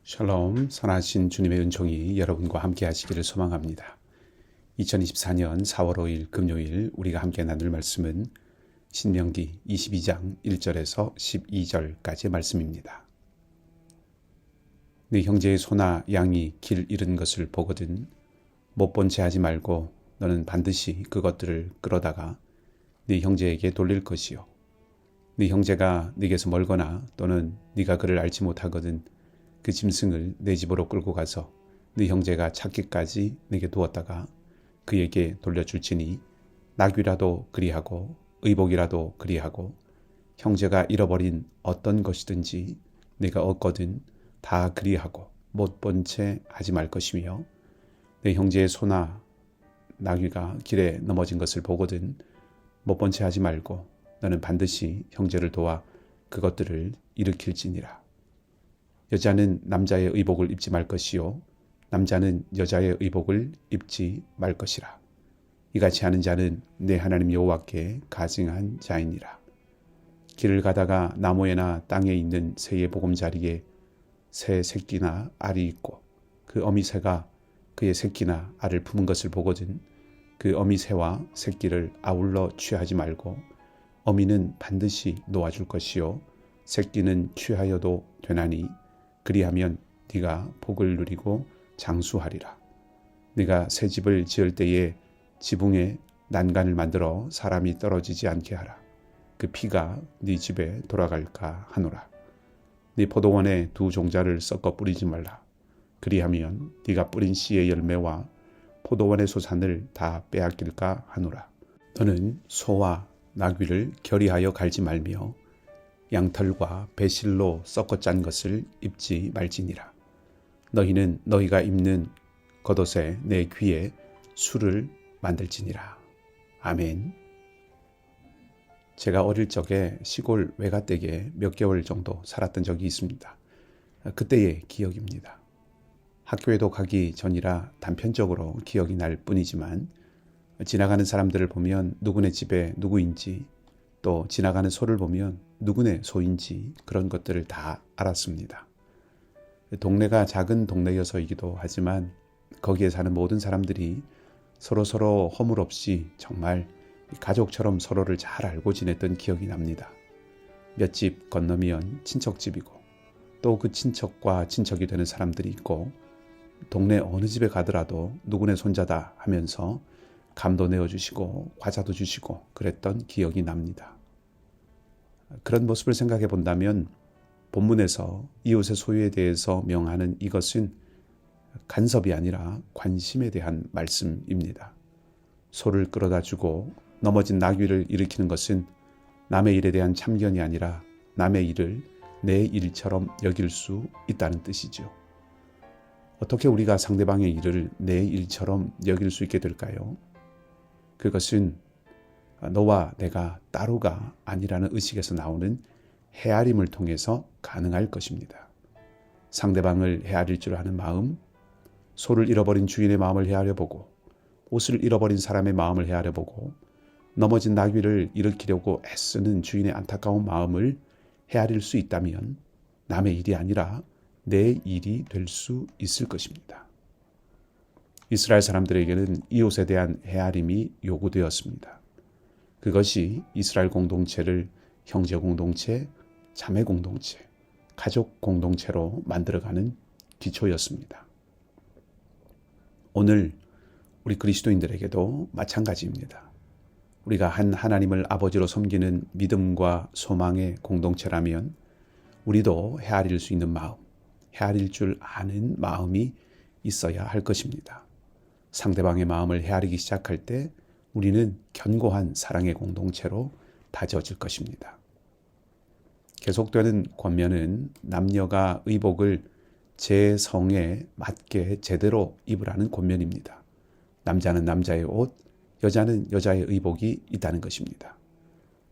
샬롬, 선하신 주님의 은총이 여러분과 함께 하시기를 소망합니다. 2024년 4월 5일 금요일 우리가 함께 나눌 말씀은 신명기 22장 1절에서 12절까지의 말씀입니다. 네 형제의 소나 양이 길 잃은 것을 보거든 못 본 채 하지 말고 너는 반드시 그것들을 끌어다가 네 형제에게 돌릴 것이요. 네 형제가 네게서 멀거나 또는 네가 그를 알지 못하거든 그 짐승을 내 집으로 끌고 가서 네 형제가 찾기까지 내게 두었다가 그에게 돌려줄지니 나귀라도 그리하고 의복이라도 그리하고 형제가 잃어버린 어떤 것이든지 내가 얻거든 다 그리하고 못 본 채 하지 말 것이며 내 형제의 소나 나귀가 길에 넘어진 것을 보거든 못 본 채 하지 말고 너는 반드시 형제를 도와 그것들을 일으킬지니라. 여자는 남자의 의복을 입지 말 것이요 남자는 여자의 의복을 입지 말 것이라. 이같이 하는 자는 내 하나님 여호와께 가증한 자이니라. 길을 가다가 나무에나 땅에 있는 새의 보금자리에 새 새끼나 알이 있고 그 어미 새가 그의 새끼나 알을 품은 것을 보거든 그 어미 새와 새끼를 아울러 취하지 말고 어미는 반드시 놓아줄 것이요 새끼는 취하여도 되나니 그리하면 네가 복을 누리고 장수하리라. 네가 새 집을 지을 때에 지붕에 난간을 만들어 사람이 떨어지지 않게 하라. 그 피가 네 집에 돌아갈까 하노라. 네 포도원에 두 종자를 섞어 뿌리지 말라. 그리하면 네가 뿌린 씨의 열매와 포도원의 소산을 다 빼앗길까 하노라. 너는 소와 나귀를 결의하여 갈지 말며 양털과 배실로 섞어 짠 것을 입지 말지니라. 너희는 너희가 입는 겉옷에 내 귀에 술을 만들지니라. 아멘. 제가 어릴 적에 시골 외가댁에 몇 개월 정도 살았던 적이 있습니다. 그때의 기억입니다. 학교에도 가기 전이라 단편적으로 기억이 날 뿐이지만 지나가는 사람들을 보면 누구네 집에 누구인지 또 지나가는 소를 보면 누구네 소인지 그런 것들을 다 알았습니다. 동네가 작은 동네여서이기도 하지만 거기에 사는 모든 사람들이 서로 허물 없이 정말 가족처럼 서로를 잘 알고 지냈던 기억이 납니다. 몇 집 건너면 친척집이고 또 그 친척과 친척이 되는 사람들이 있고 동네 어느 집에 가더라도 누구네 손자다 하면서 감도 내어주시고 과자도 주시고 그랬던 기억이 납니다. 그런 모습을 생각해 본다면 본문에서 이웃의 소유에 대해서 명하는 이것은 간섭이 아니라 관심에 대한 말씀입니다. 소를 끌어다 주고 넘어진 나귀를 일으키는 것은 남의 일에 대한 참견이 아니라 남의 일을 내 일처럼 여길 수 있다는 뜻이죠. 어떻게 우리가 상대방의 일을 내 일처럼 여길 수 있게 될까요? 그것은 너와 내가 따로가 아니라는 의식에서 나오는 헤아림을 통해서 가능할 것입니다. 상대방을 헤아릴 줄 아는 마음, 소를 잃어버린 주인의 마음을 헤아려보고 옷을 잃어버린 사람의 마음을 헤아려보고 넘어진 나귀를 일으키려고 애쓰는 주인의 안타까운 마음을 헤아릴 수 있다면 남의 일이 아니라 내 일이 될 수 있을 것입니다. 이스라엘 사람들에게는 이웃에 대한 헤아림이 요구되었습니다. 그것이 이스라엘 공동체를 형제 공동체, 자매 공동체, 가족 공동체로 만들어가는 기초였습니다. 오늘 우리 그리스도인들에게도 마찬가지입니다. 우리가 한 하나님을 아버지로 섬기는 믿음과 소망의 공동체라면 우리도 헤아릴 수 있는 마음, 헤아릴 줄 아는 마음이 있어야 할 것입니다. 상대방의 마음을 헤아리기 시작할 때 우리는 견고한 사랑의 공동체로 다져질 것입니다. 계속되는 권면은 남녀가 의복을 제 성에 맞게 제대로 입으라는 권면입니다. 남자는 남자의 옷, 여자는 여자의 의복이 있다는 것입니다.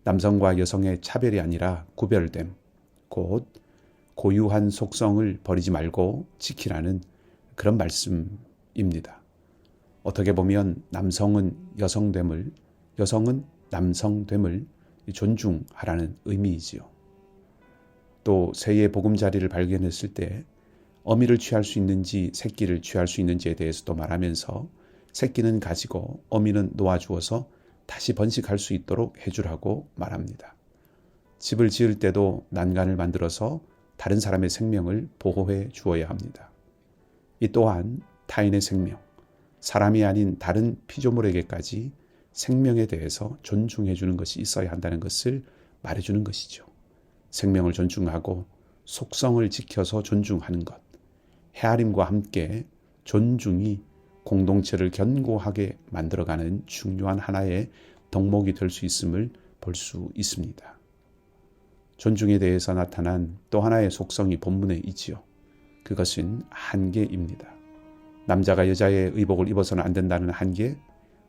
남성과 여성의 차별이 아니라 구별됨, 곧 고유한 속성을 버리지 말고 지키라는 그런 말씀입니다. 어떻게 보면 남성은 여성됨을, 여성은 남성됨을 존중하라는 의미이지요. 또 새의 보금자리를 발견했을 때 어미를 취할 수 있는지 새끼를 취할 수 있는지에 대해서도 말하면서 새끼는 가지고 어미는 놓아주어서 다시 번식할 수 있도록 해주라고 말합니다. 집을 지을 때도 난간을 만들어서 다른 사람의 생명을 보호해 주어야 합니다. 이 또한 타인의 생명, 사람이 아닌 다른 피조물에게까지 생명에 대해서 존중해 주는 것이 있어야 한다는 것을 말해주는 것이죠. 생명을 존중하고 속성을 지켜서 존중하는 것, 헤아림과 함께 존중이 공동체를 견고하게 만들어가는 중요한 하나의 덕목이 될 수 있음을 볼 수 있습니다. 존중에 대해서 나타난 또 하나의 속성이 본문에 있지요. 그것은 한계입니다. 남자가 여자의 의복을 입어서는 안 된다는 한계,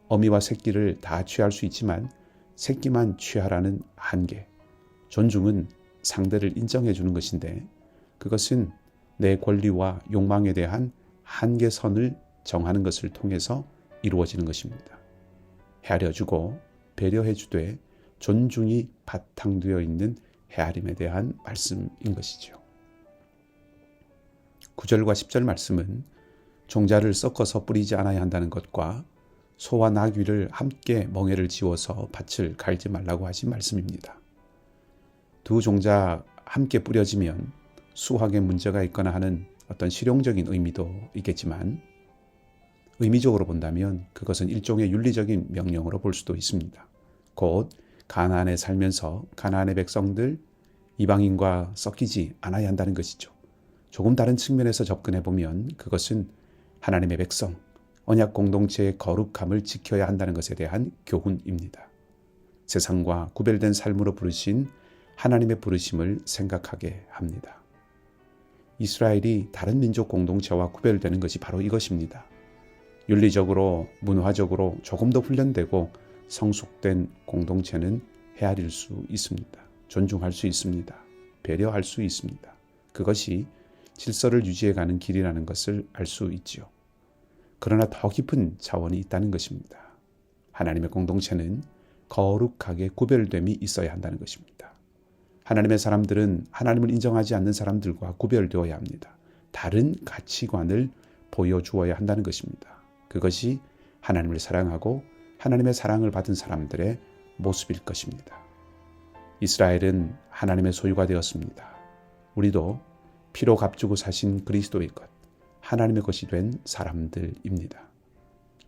어미와 새끼를 다 취할 수 있지만 새끼만 취하라는 한계. 존중은 상대를 인정해 주는 것인데 그것은 내 권리와 욕망에 대한 한계선을 정하는 것을 통해서 이루어지는 것입니다. 헤아려주고 배려해주되 존중이 바탕되어 있는 헤아림에 대한 말씀인 것이죠. 9절과 10절 말씀은 종자를 섞어서 뿌리지 않아야 한다는 것과 소와 나귀를 함께 멍에를 지워서 밭을 갈지 말라고 하신 말씀입니다. 두 종자 함께 뿌려지면 수확에 문제가 있거나 하는 어떤 실용적인 의미도 있겠지만 의미적으로 본다면 그것은 일종의 윤리적인 명령으로 볼 수도 있습니다. 곧 가나안에 살면서 가나안의 백성들 이방인과 섞이지 않아야 한다는 것이죠. 조금 다른 측면에서 접근해 보면 그것은 하나님의 백성, 언약 공동체의 거룩함을 지켜야 한다는 것에 대한 교훈입니다. 세상과 구별된 삶으로 부르신 하나님의 부르심을 생각하게 합니다. 이스라엘이 다른 민족 공동체와 구별되는 것이 바로 이것입니다. 윤리적으로, 문화적으로 조금 더 훈련되고 성숙된 공동체는 헤아릴 수 있습니다. 존중할 수 있습니다. 배려할 수 있습니다. 그것이 질서를 유지해가는 길이라는 것을 알 수 있지요. 그러나 더 깊은 차원이 있다는 것입니다. 하나님의 공동체는 거룩하게 구별됨이 있어야 한다는 것입니다. 하나님의 사람들은 하나님을 인정하지 않는 사람들과 구별되어야 합니다. 다른 가치관을 보여주어야 한다는 것입니다. 그것이 하나님을 사랑하고 하나님의 사랑을 받은 사람들의 모습일 것입니다. 이스라엘은 하나님의 소유가 되었습니다. 우리도 피로 값주고 사신 그리스도의 것, 하나님의 것이 된 사람들입니다.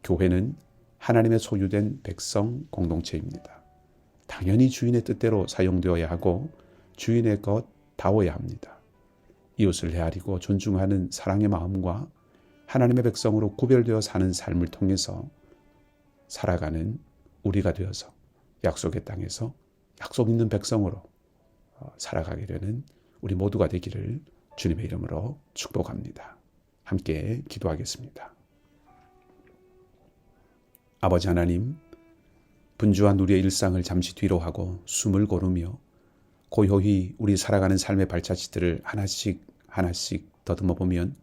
교회는 하나님의 소유된 백성 공동체입니다. 당연히 주인의 뜻대로 사용되어야 하고 주인의 것다워야 합니다. 이웃을 헤아리고 존중하는 사랑의 마음과 하나님의 백성으로 구별되어 사는 삶을 통해서 살아가는 우리가 되어서 약속의 땅에서 약속 있는 백성으로 살아가게 되는 우리 모두가 되기를 주님의 이름으로 축복합니다. 함께 기도하겠습니다. 아버지 하나님, 분주한 우리의 일상을 잠시 뒤로 하고 숨을 고르며 고요히 우리 살아가는 삶의 발자취들을 하나씩 더듬어 보면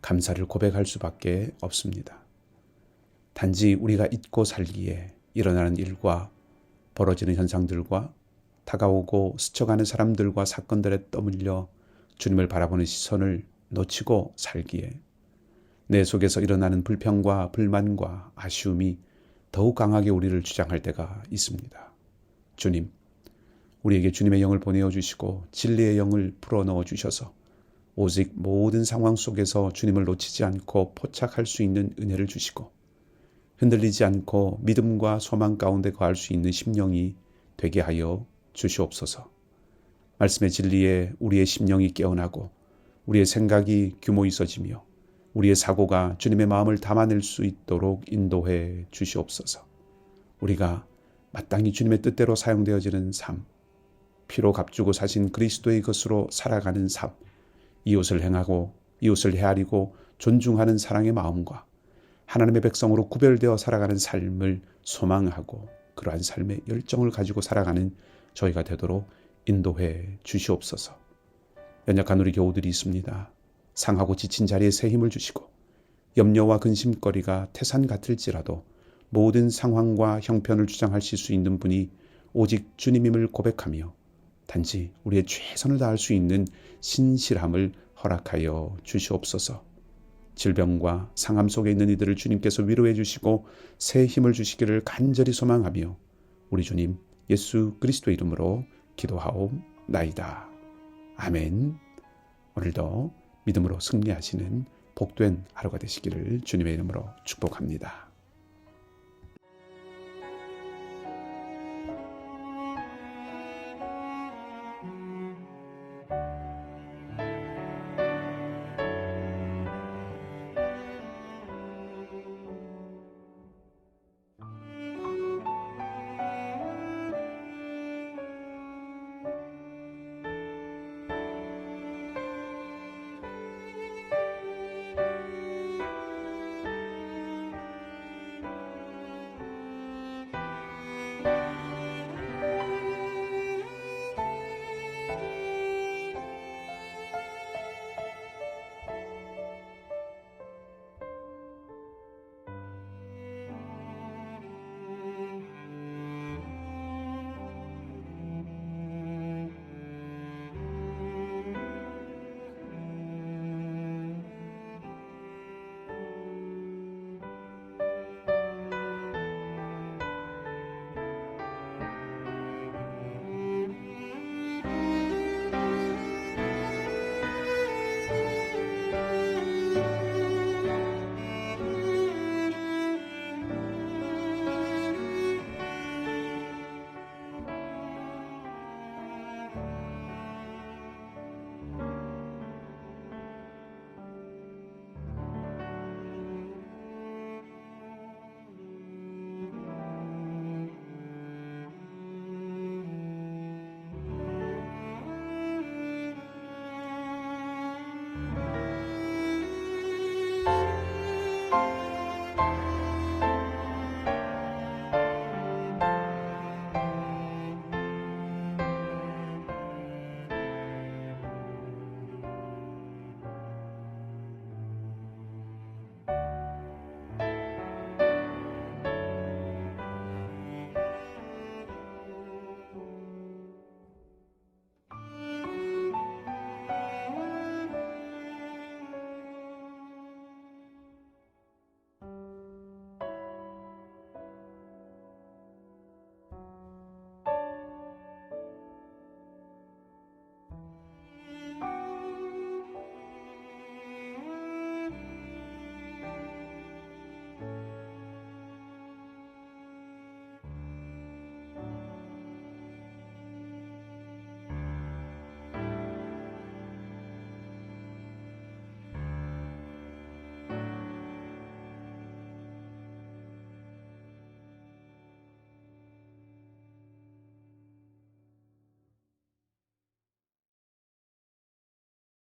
감사를 고백할 수밖에 없습니다. 단지 우리가 잊고 살기에 일어나는 일과 벌어지는 현상들과 다가오고 스쳐가는 사람들과 사건들에 떠밀려 주님을 바라보는 시선을 놓치고 살기에 내 속에서 일어나는 불평과 불만과 아쉬움이 더욱 강하게 우리를 주장할 때가 있습니다. 주님, 우리에게 주님의 영을 보내어 주시고 진리의 영을 불어넣어 주셔서 오직 모든 상황 속에서 주님을 놓치지 않고 포착할 수 있는 은혜를 주시고 흔들리지 않고 믿음과 소망 가운데 거할 수 있는 심령이 되게 하여 주시옵소서. 말씀의 진리에 우리의 심령이 깨어나고 우리의 생각이 규모 있어지며 우리의 사고가 주님의 마음을 담아낼 수 있도록 인도해 주시옵소서. 우리가 마땅히 주님의 뜻대로 사용되어지는 삶, 피로 값주고 사신 그리스도의 것으로 살아가는 삶, 이웃을 행하고 이웃을 헤아리고 존중하는 사랑의 마음과 하나님의 백성으로 구별되어 살아가는 삶을 소망하고 그러한 삶의 열정을 가지고 살아가는 저희가 되도록 인도해 주시옵소서. 연약한 우리 교우들이 있습니다. 상하고 지친 자리에 새 힘을 주시고 염려와 근심거리가 태산 같을지라도 모든 상황과 형편을 주장하실 수 있는 분이 오직 주님임을 고백하며 단지 우리의 최선을 다할 수 있는 신실함을 허락하여 주시옵소서. 질병과 상함 속에 있는 이들을 주님께서 위로해 주시고 새 힘을 주시기를 간절히 소망하며 우리 주님 예수 그리스도 이름으로 기도하옵나이다. 아멘. 오늘도 믿음으로 승리하시는 복된 하루가 되시기를 주님의 이름으로 축복합니다.